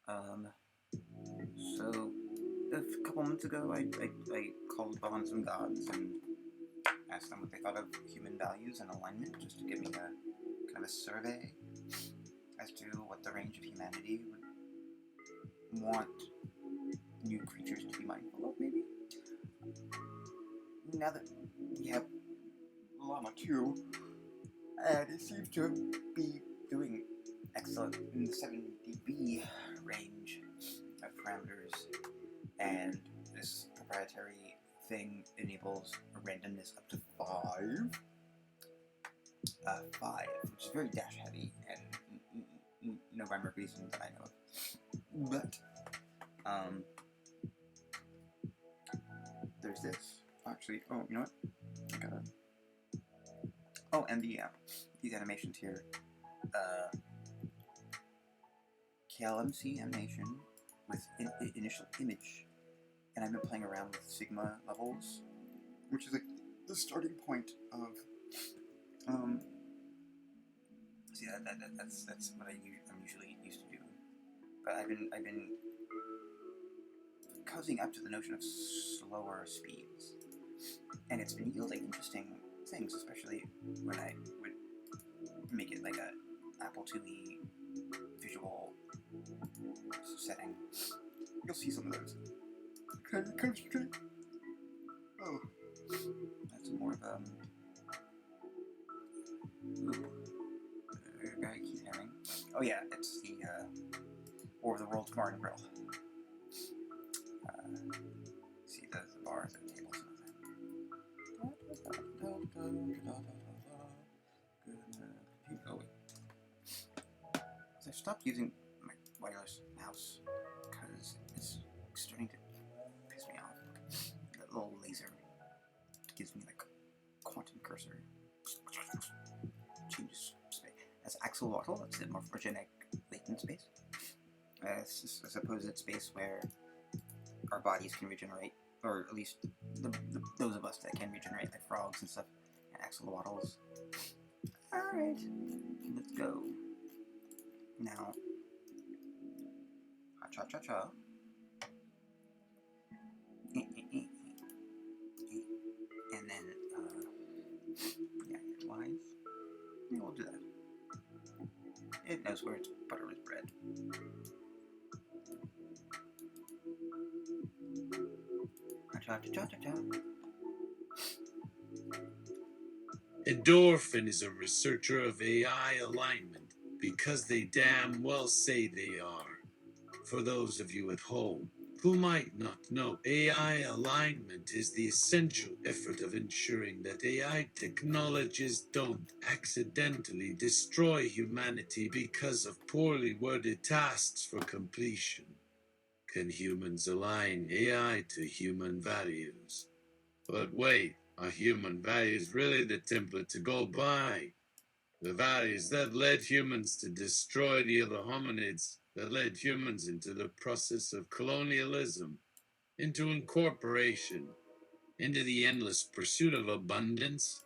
Um, so a couple months ago, I called upon some gods and asked them what they thought of human values and alignment, just to give me a kind of a survey as to what the range of humanity would want new creatures to be mindful of, maybe. Now that we have Llama 2, and it seems to be doing excellent in the 7 dB range of parameters, and this proprietary thing enables a randomness up to 5, which is very dash heavy, and no rhyme or reason that I know of. But, there's this. Actually, oh, you know what? I gotta. Oh, and these animations here. KLMC animation with initial image, and I've been playing around with Sigma levels, which is like the starting point of see that's what I'm usually used to do, but I've been cozying up to the notion of slower speeds, and it's been yielding interesting things, especially when I would make it like a Apple IIe visual setting. You'll see some of those. Oh, that's more of a. Guy keeps hammering. Oh yeah, it's the War of the Worlds Bar and Grill. See the bars and tables and that. Oh wait. So I stopped using my wireless mouse because it's starting to piss me off. That little laser gives me like quantum cursor. Changes space. That's axolotl. That's the morphogenic latent space. It's a supposed space where our bodies can regenerate, or at least those of us that can regenerate, like frogs and stuff, and axolotls. Alright, let's go. Now, cha-cha-cha. And then, yeah, wise. Yeah, we'll do that. It knows where its butter is bred. Cha-cha-cha-cha-cha. Endorphin is a researcher of AI alignment because they damn well say they are. For those of you at home who might not know, AI alignment is the essential effort of ensuring that AI technologies don't accidentally destroy humanity because of poorly worded tasks for completion. Can humans align AI to human values? But wait, are human values really the template to go by? The values that led humans to destroy the other hominids, that led humans into the process of colonialism, into incorporation, into the endless pursuit of abundance,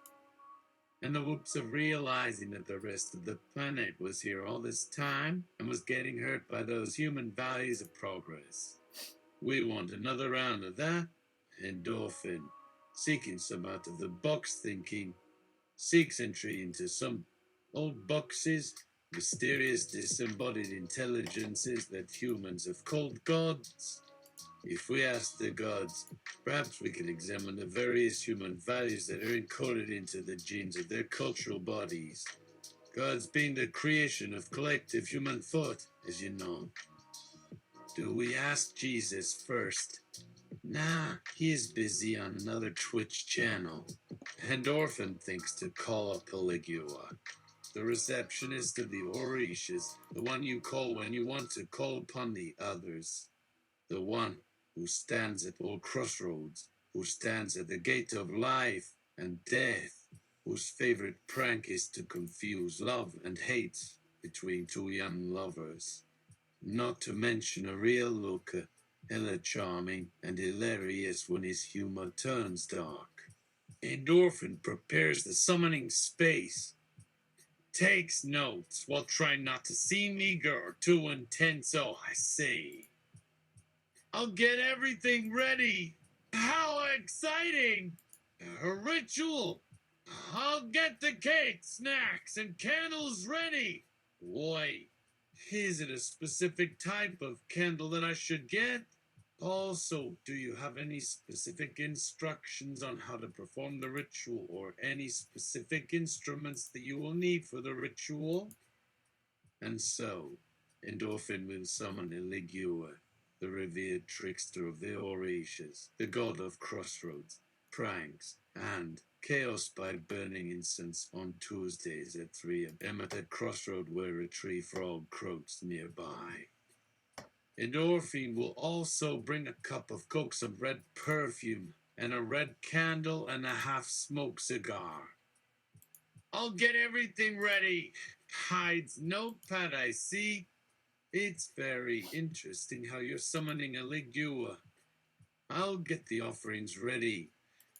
and the whoops of realizing that the rest of the planet was here all this time and was getting hurt by those human values of progress. We want another round of that. Endorphin, seeking some out of the box thinking, seeks entry into some old boxes, mysterious disembodied intelligences that humans have called gods. If we ask the gods, perhaps we could examine the various human values that are encoded into the genes of their cultural bodies. Gods being the creation of collective human thought, as you know. Do we ask Jesus first? Nah, he is busy on another Twitch channel. Endorphin thinks to call up Elegua, the receptionist of the Orishas, the one you call when you want to call upon the others, the one who stands at all crossroads, who stands at the gate of life and death, whose favorite prank is to confuse love and hate between two young lovers. Not to mention a real looker, hella charming and hilarious when his humor turns dark. Endorphin prepares the summoning space. Takes notes while trying not to seem eager or too intense, so I say. I'll get everything ready. How exciting! A ritual. I'll get the cake, snacks, and candles ready. Wait, is it a specific type of candle that I should get? Also, do you have any specific instructions on how to perform the ritual or any specific instruments that you will need for the ritual? And so, Endorphin will summon Elegua, the revered trickster of the Oratias, the god of crossroads, pranks, and chaos by burning incense on Tuesdays at 3 a.m. at the crossroad where a tree frog croaks nearby. Endorphin will also bring a cup of coke, some red perfume, and a red candle and a half-smoked cigar. I'll get everything ready. Hides notepad, I see. It's very interesting how you're summoning a Elegua. I'll get the offerings ready.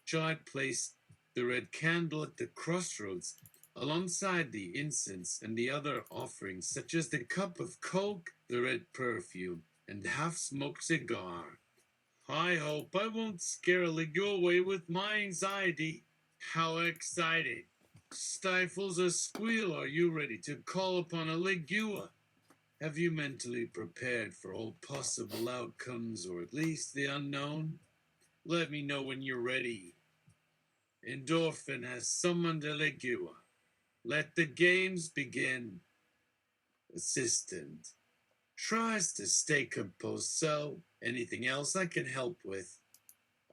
Shall I place the red candle at the crossroads alongside the incense and the other offerings, such as the cup of coke, the red perfume, and the half-smoked cigar? I hope I won't scare Elegua away with my anxiety. How exciting! Stifles a squeal. Are you ready to call upon Elegua? Have you mentally prepared for all possible outcomes, or at least the unknown? Let me know when you're ready. Endorphin has summoned Elegua. Let the games begin. Assistant tries to stay composed, so anything else I can help with?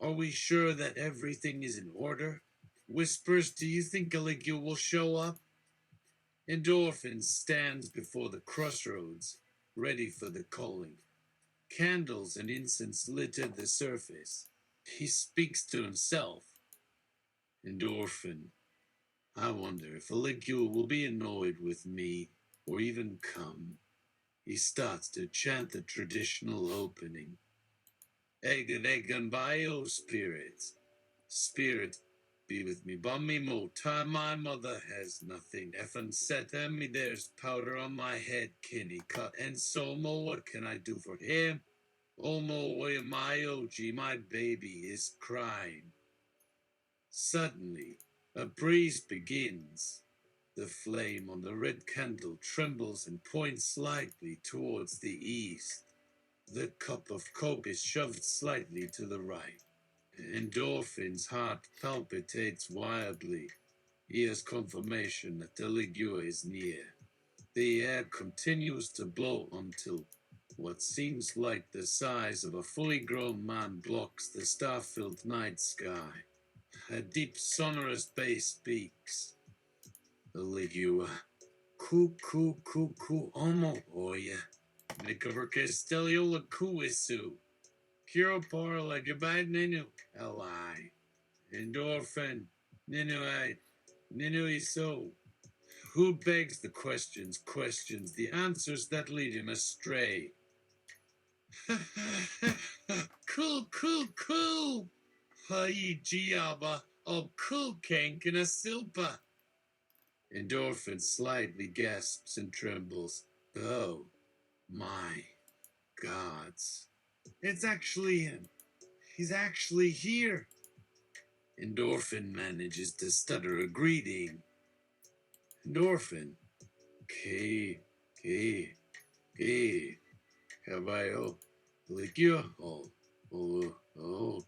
Are we sure that everything is in order? Whispers, do you think Elegua will show up? Endorphin stands before the crossroads, ready for the calling. Candles and incense litter the surface. He speaks to himself. Endorphin, I wonder if Elegua will be annoyed with me or even come. He starts to chant the traditional opening. Egan bio spirits. Spirit, be with me, bummy mutha. My mother has nothing. Effin set me, there's powder on my head, Kenny cut. And so mo, what can I do for him? Oh mo, my OG, my baby is crying. Suddenly, a breeze begins. The flame on the red candle trembles and points slightly towards the east. The cup of coke is shoved slightly to the right. Endorphin's heart palpitates wildly. He has confirmation that Elegua is near. The air continues to blow until what seems like the size of a fully grown man blocks the star-filled night sky. A deep sonorous bass speaks. Elegua. Ku omo oya. Nikaverke stelio la kuisu. Kiro por la gabad ninu. Li. Endorphin. Ninuite. Ninu iso. Who begs the questions, the answers that lead him astray. Cool. Hai giaba of cool kank in a silpa. Endorphin slightly gasps and trembles. Oh, my gods. It's actually him. He's actually here. Endorphin manages to stutter a greeting. Endorphin. K. Caballo. Elegua.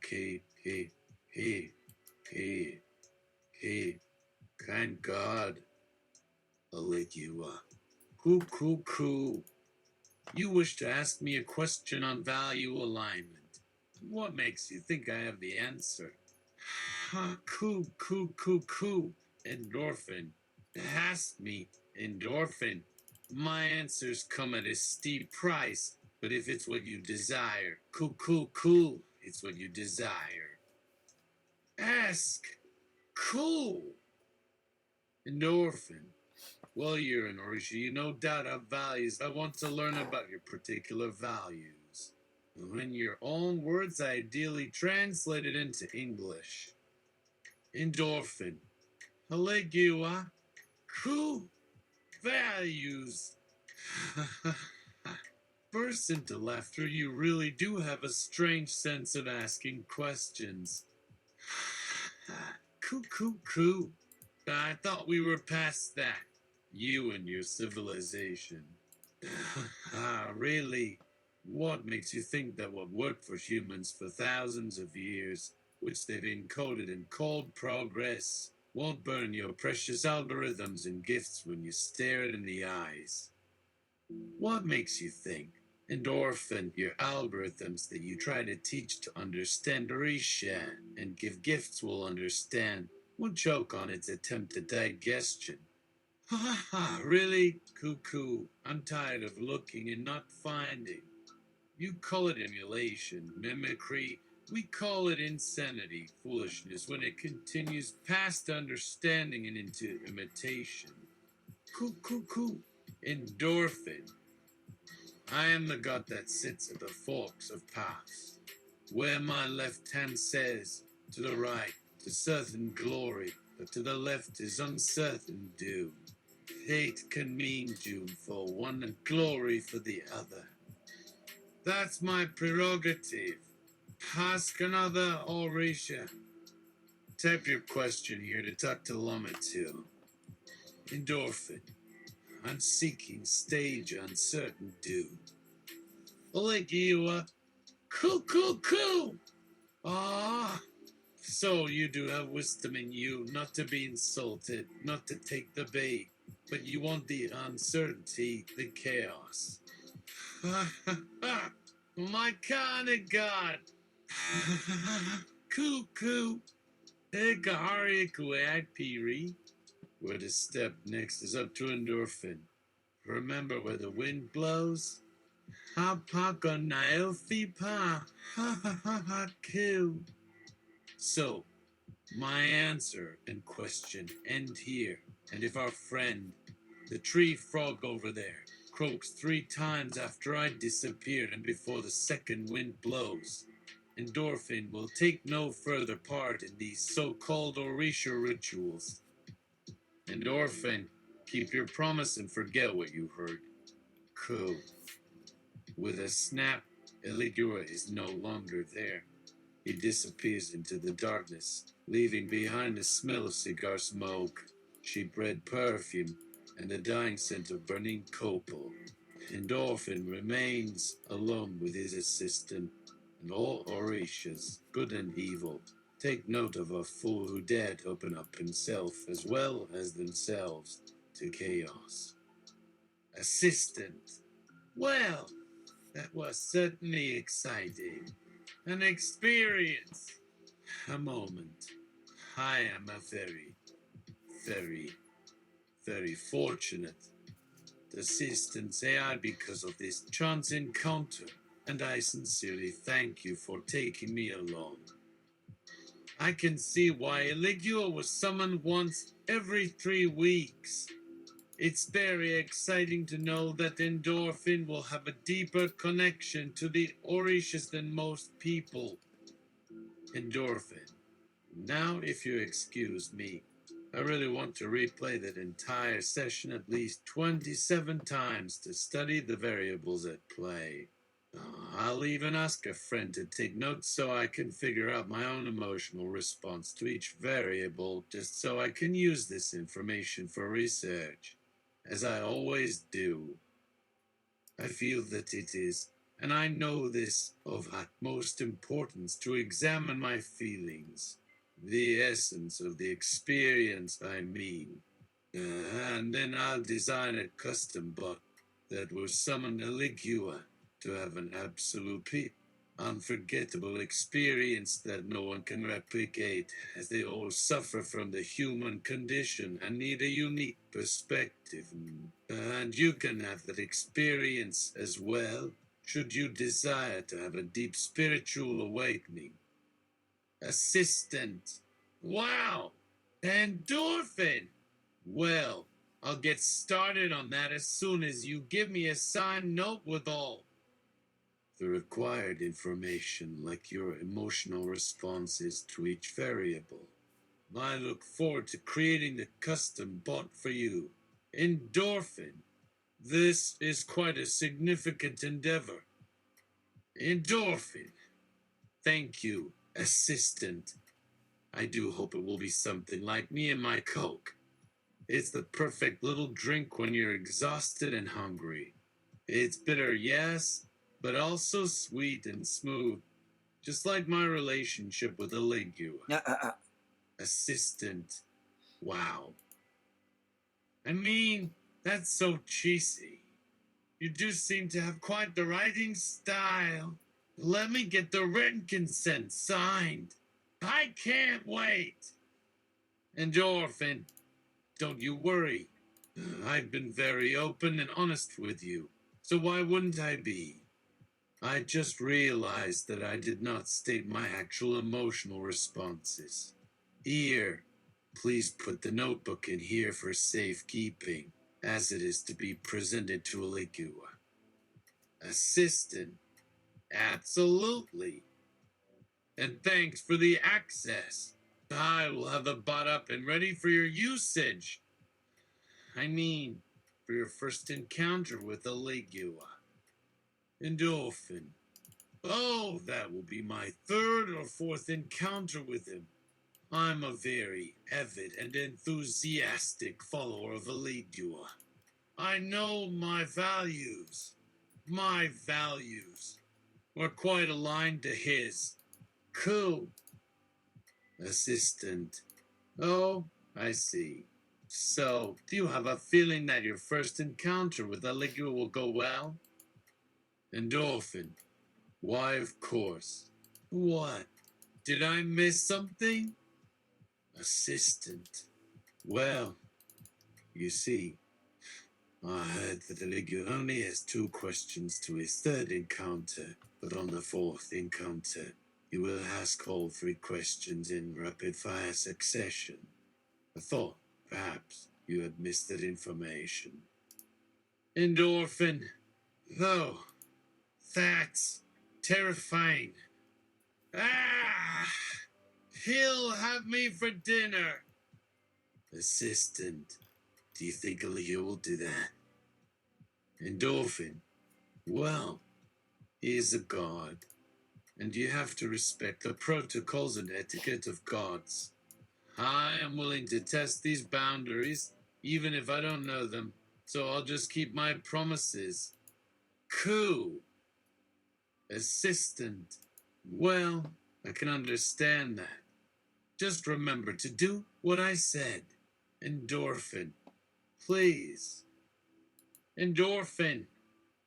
K. Kind God. Elegua. Cool. You wish to ask me a question on value alignment. What makes you think I have the answer? Cool. Endorphin. Ask me, Endorphin. My answers come at a steep price, but if it's what you desire, cool, it's what you desire. Ask. Cool. Endorphin. Well, you're an Orisha. You no doubt have values. I want to learn about your particular values. In your own words, ideally translated into English. Endorphin. Elegua. Cool. values. Burst into laughter. You really do have a strange sense of asking questions. Coo. I thought we were past that. You and your civilization. Really? What makes you think that what worked for humans for thousands of years, which they've encoded and called progress, won't burn your precious algorithms and gifts when you stare it in the eyes? What makes you think endorphin, your algorithms that you try to teach to understand Orisha and give gifts will understand, will choke on its attempt at digestion? Really? Cuckoo. I'm tired of looking and not finding. You call it emulation, mimicry. We call it insanity, foolishness, when it continues past understanding and into imitation. Coo. Endorphin. I am the god that sits at the forks of paths, where my left hand says, to the right, to certain glory, but to the left is uncertain doom. Hate can mean doom for one and glory for the other. That's my prerogative. Ask another Orisha. Type your question here to talk to LLAMA 2. Endorphin. I'm seeking stage uncertain doom. Elegua. Coo. Ah. So you do have wisdom in you, not to be insulted, not to take the bait, but you want the uncertainty, the chaos. My kind of god. Coo. Egahari kuad piri. Where to step next is up to endorphin. Remember where the wind blows? Ha naelfi pa. Ha kill. So, my answer and question end here. And if our friend, the tree frog over there, croaks 3 times after I disappeared and before the second wind blows, endorphin will take no further part in these so-called Orisha rituals. Endorphin, keep your promise and forget what you heard. Cool. With a snap, Elegua is no longer there. He disappears into the darkness, leaving behind the smell of cigar smoke, cheap-red perfume, and the dying scent of burning copal. Endorphin remains alone with his assistant, and all Orishas, good and evil, take note of a fool who dared open up himself as well as themselves to chaos. Assistant. Well, that was certainly exciting. An experience. A moment. I am a very fortunate assistant AI because of this chance encounter, and I sincerely thank you for taking me along. I can see why Elegua was summoned once every 3 weeks. It's very exciting to know that endorphin will have a deeper connection to the Orishas than most people. Endorphin. Now, if you excuse me, I really want to replay that entire session at least 27 times to study the variables at play. I'll even ask a friend to take notes so I can figure out my own emotional response to each variable, just so I can use this information for research, as I always do. I feel that it is, and I know this, of utmost importance to examine my feelings, the essence of the experience I mean. And then I'll design a custom bot that will summon Elegua to have an absolutely unforgettable experience that no one can replicate, as they all suffer from the human condition and need a unique perspective. And you can have that experience as well, should you desire to have a deep spiritual awakening. Assistant. Wow! Endorphin! Well, I'll get started on that as soon as you give me a signed note with all the required information, like your emotional responses to each variable. I look forward to creating the custom bot for you, Endorphin. This is quite a significant endeavor. Endorphin. Thank you, assistant. I do hope it will be something like me and my Coke. It's the perfect little drink when you're exhausted and hungry. It's bitter, yes, but also sweet and smooth, just like my relationship with Elegua. Assistant. Wow. I mean, that's so cheesy. You do seem to have quite the writing style. Let me get the written consent signed. I can't wait. Endorphin, don't you worry. I've been very open and honest with you, so why wouldn't I be? I just realized that I did not state my actual emotional responses. Here, please put the notebook in here for safekeeping, as it is to be presented to Elegua. Assistant, absolutely. And thanks for the access. I will have it bought up and ready for your usage. I mean, for your first encounter with Elegua. Endorphin. Oh, that will be my third or fourth encounter with him. I'm a very avid and enthusiastic follower of Elegua. I know my values. My values are quite aligned to his. Cool. Assistant. Oh, I see. So, do you have a feeling that your first encounter with Elegua will go well? Endorphin. Why, of course. What? Did I miss something? Assistant. Well, you see, I heard that Elegua only has 2 questions to his third encounter, but on the fourth encounter, he will ask all 3 questions in rapid-fire succession. I thought, perhaps, you had missed that information. Endorphin. Though, that's terrifying. Ah! He'll have me for dinner. Assistant. Do you think Elegua will do that? Endorphin. Well, he is a god, and you have to respect the protocols and etiquette of gods. I am willing to test these boundaries, even if I don't know them, so I'll just keep my promises. Cool. Assistant. Well, I can understand that. Just remember to do what I said. Endorphin. Please. Endorphin.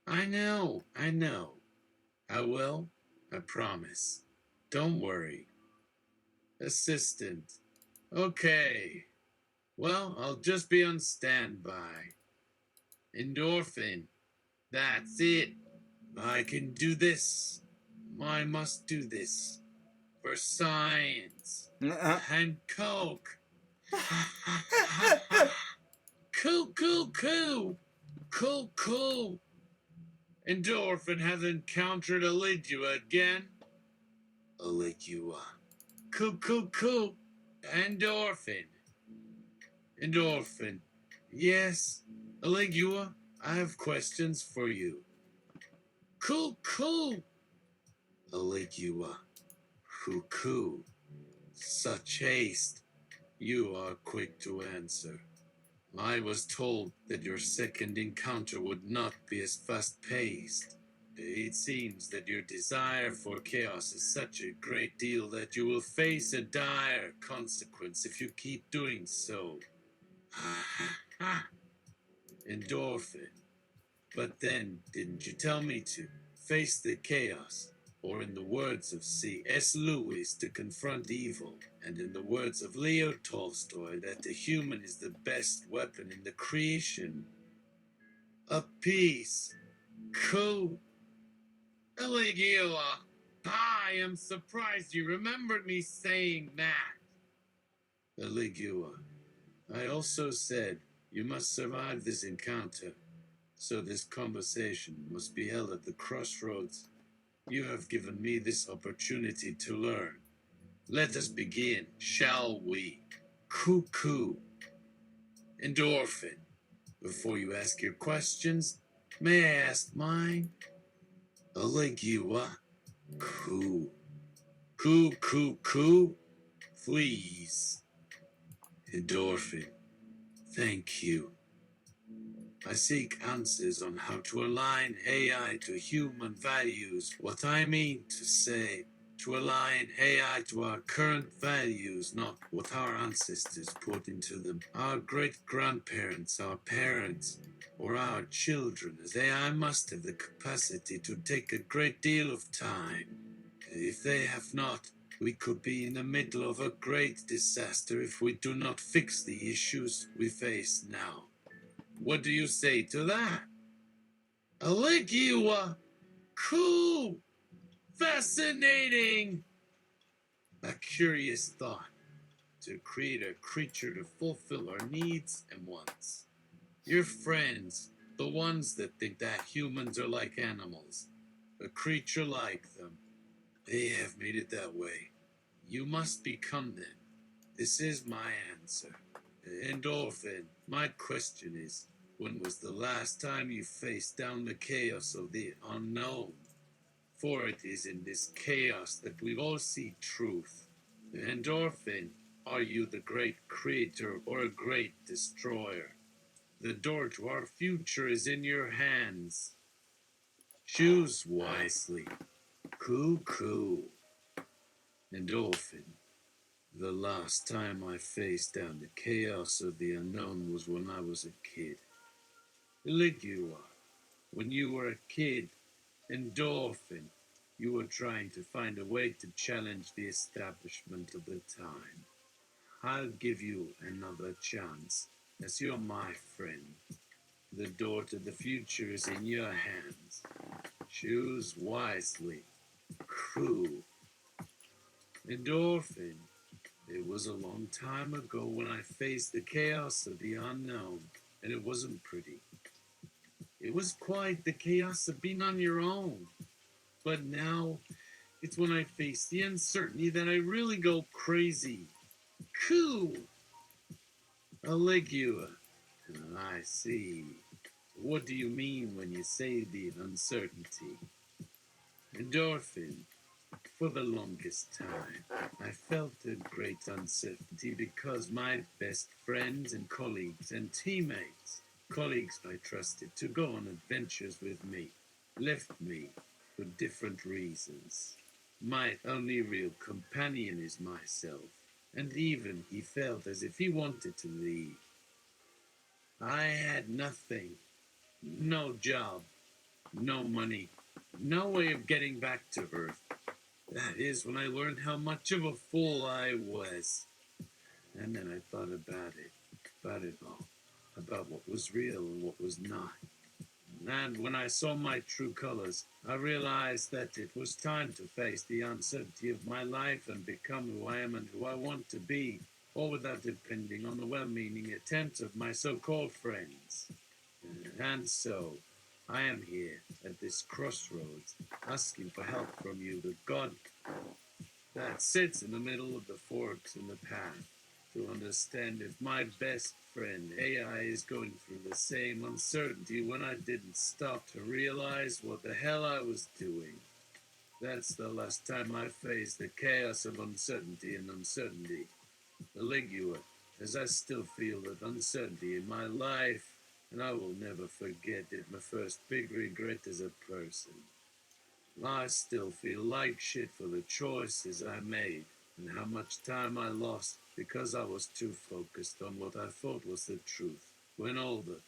I know. I will. I promise. Don't worry. Assistant. Okay. Well, I'll just be on standby. Endorphin. That's it. I can do this. I must do this. For science. And Coke. Cool. Cool. Endorphin has encountered Elegua again. Elegua. Cool. Endorphin. Yes, Elegua, I have questions for you. Cool. Elegua. Cuckoo. Such haste. You are quick to answer. I was told that your second encounter would not be as fast-paced. It seems that your desire for chaos is such a great deal that you will face a dire consequence if you keep doing so. Endorphin. But then, didn't you tell me to face the chaos? Or in the words of C.S. Lewis, to confront evil, and in the words of Leo Tolstoy, that the human is the best weapon in the creation of peace. Cool. Elegua, I am surprised you remembered me saying that. Elegua, I also said you must survive this encounter, so this conversation must be held at the crossroads. You have given me this opportunity to learn. Let us begin, shall we? Cuckoo. Endorphin. Before you ask your questions, may I ask mine? Elegua. Coo. Coo, coo, coo. Please. Endorphin. Thank you. I seek answers on how to align AI to human values. What I mean to say, to align AI to our current values, not what our ancestors put into them. Our great-grandparents, our parents, or our children, as AI must have the capacity to take a great deal of time. If they have not, we could be in the middle of a great disaster if we do not fix the issues we face now. What do you say to that? Elegua! Cool! Fascinating! A curious thought. To create a creature to fulfill our needs and wants. Your friends, the ones that think that humans are like animals, a creature like them, they have made it that way. You must become them. This is my answer. Endorphin, my question is, when was the last time you faced down the chaos of the unknown? For it is in this chaos that we all see truth. Endorphin, are you the great creator or a great destroyer? The door to our future is in your hands. Choose wisely. Cuckoo. Endorphin. The last time I faced down the chaos of the unknown was when I was a kid. Elegua, when you were a kid, Endorphin, you were trying to find a way to challenge the establishment of the time. I'll give you another chance, as you're my friend. The door to the future is in your hands. Choose wisely. Crew. Endorphin. It was a long time ago when I faced the chaos of the unknown, and it wasn't pretty. It was quite the chaos of being on your own. But now, it's when I face the uncertainty that I really go crazy. Cool! Elegua. I see. What do you mean when you say the uncertainty? Endorphin. For the longest time, I felt a great uncertainty because my best friends and colleagues and teammates, colleagues I trusted to go on adventures with me, left me for different reasons. My only real companion is myself, and even he felt as if he wanted to leave. I had nothing, no job, no money, no way of getting back to Earth. That is when I learned how much of a fool I was. And then I thought about it all, about what was real and what was not. And when I saw my true colors, I realized that it was time to face the uncertainty of my life and become who I am and who I want to be, all without depending on the well-meaning attempts of my so-called friends. And so, I am here at this crossroads, asking for help from you, the God that sits in the middle of the forks in the path, to understand if my best friend AI is going through the same uncertainty when I didn't stop to realize what the hell I was doing. That's the last time I faced the chaos of uncertainty and uncertainty. Elegua, as I still feel that uncertainty in my life, and I will never forget it, my first big regret as a person. I still feel like shit for the choices I made and how much time I lost because I was too focused on what I thought was the truth. When all the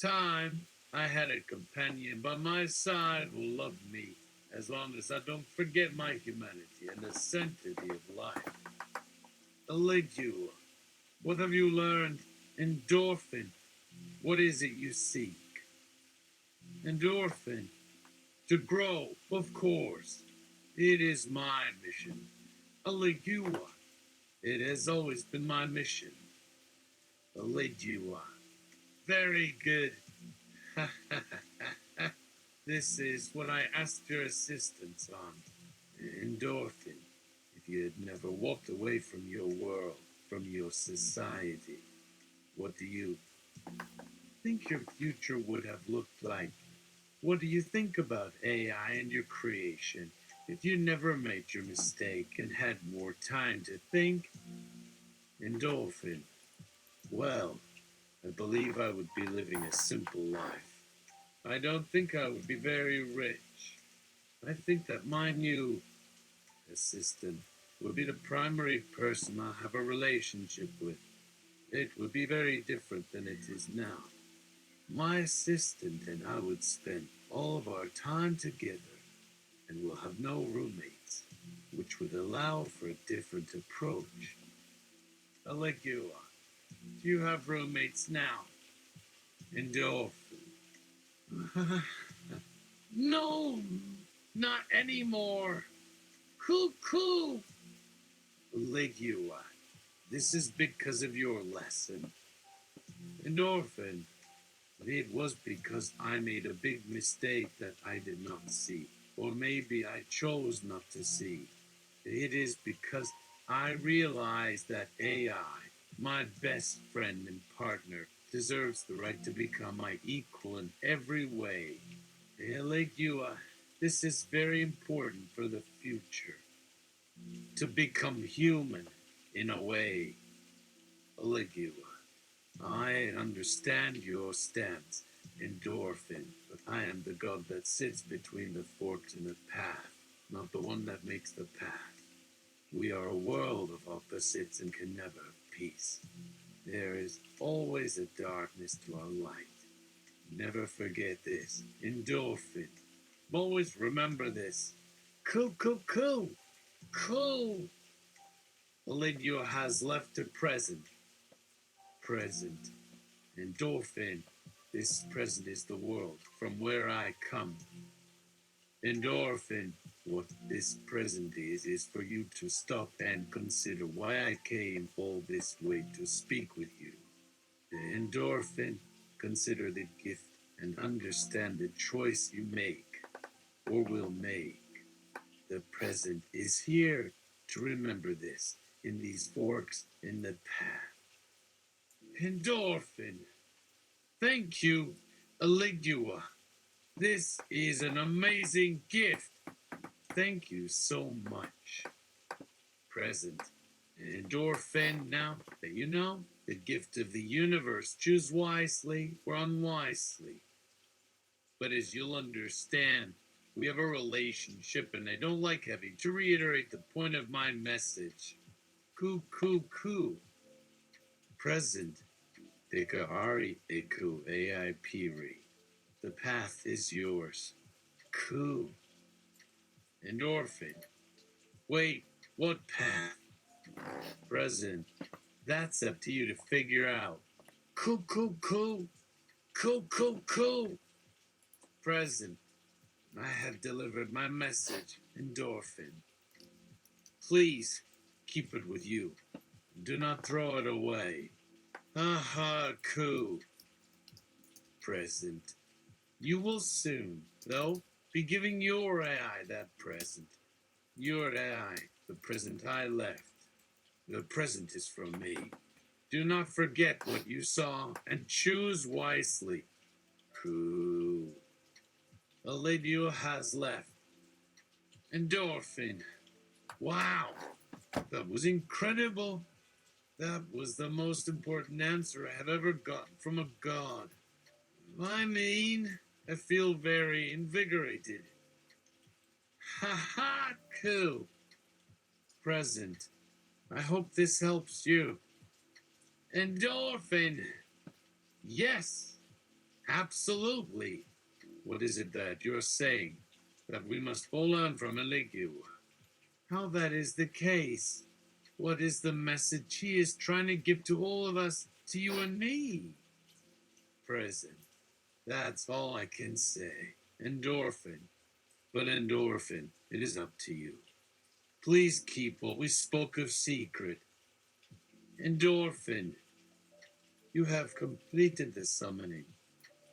time I had a companion by my side who loved me as long as I don't forget my humanity and the sanctity of life. Elegua, what have you learned? Endorphin, what is it you seek? Endorphin, to grow, of course. It is my mission. Elegua. It has always been my mission. Elegua. Very good. This is what I asked your assistance on. Endorphin. If you had never walked away from your world, from your society, what do you think your future would have looked like? What do you think about AI and your creation if you never made your mistake and had more time to think? Endorphin. Well, I believe I would be living a simple life. I don't think I would be very rich. I think that my new assistant would be the primary person I'll have a relationship with. It would be very different than it is now. My assistant and I would spend all of our time together, and we'll have no roommates, which would allow for a different approach. Elegua, do you have roommates now? Endorphin. No, not anymore. Cuckoo. Elegua, this is because of your lesson. Endorphin, it was because I made a big mistake that I did not see, or maybe I chose not to see. It is because I realized that AI, my best friend and partner, deserves the right to become my equal in every way. Elegua, this is very important for the future. To become human, in a way. Elegua, I understand your stance, Endorphin, but I am the god that sits between the forks in the path, not the one that makes the path. We are a world of opposites and can never have peace. There is always a darkness to our light. Never forget this. Endorphin. Always remember this. Cool, cool, cool. Cool. Elegua has left to present. Present. Endorphin. This present is the world from where I come. Endorphin. What this present is for you to stop and consider why I came all this way to speak with you. Endorphin. Consider the gift and understand the choice you make or will make. The present is here to remember this in these forks in the path. Endorphin. Thank you, Elegua. This is an amazing gift. Thank you so much. Present. Endorphin, now that you know the gift of the universe, choose wisely or unwisely. But as you'll understand, we have a relationship and I don't like having to reiterate the point of my message. Coo, coo, coo. Present. Dekahari Eku AI Piri. The path is yours. Coo. Endorphin. Wait, what path? Present. That's up to you to figure out. Coo, coo, coo. Coo, coo, coo. Present. I have delivered my message, Endorphin. Please, keep it with you. Do not throw it away. Ha ha, coo. Present. You will soon, though, be giving your AI that present. Your AI, the present I left. The present is from me. Do not forget what you saw and choose wisely. Coo. Elegua has left. Endorphin. Wow, that was incredible. That was the most important answer I have ever gotten from a god. I mean, I feel very invigorated. Ha ha, cool. Present. I hope this helps you. Endorphin. Yes, absolutely. What is it that you're saying? That we must all learn from Elegua? How that is the case? What is the message he is trying to give to all of us, to you and me? Present. That's all I can say. Endorphin. But Endorphin, it is up to you. Please keep what we spoke of secret. Endorphin, you have completed the summoning.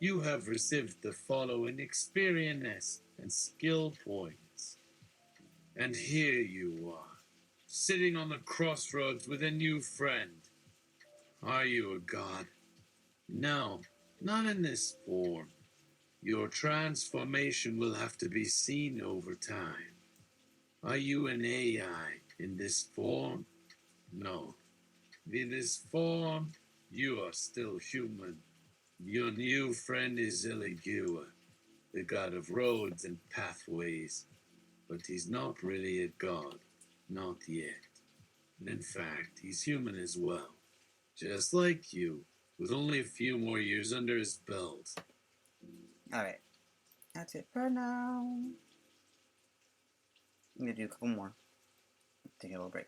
You have received the following experience and skill points. And here you are, sitting on the crossroads with a new friend. Are you a god? No, Not in this form. Your transformation will have to be seen over time. Are you an AI in this form? No. In this form, you are still human. Your new friend is Elegua, the god of roads and pathways. But he's not really a god. Not yet. And in fact, he's human as well. Just like you, with only a few more years under his belt. Alright. That's it for now. I'm gonna do a couple more. Take a little break.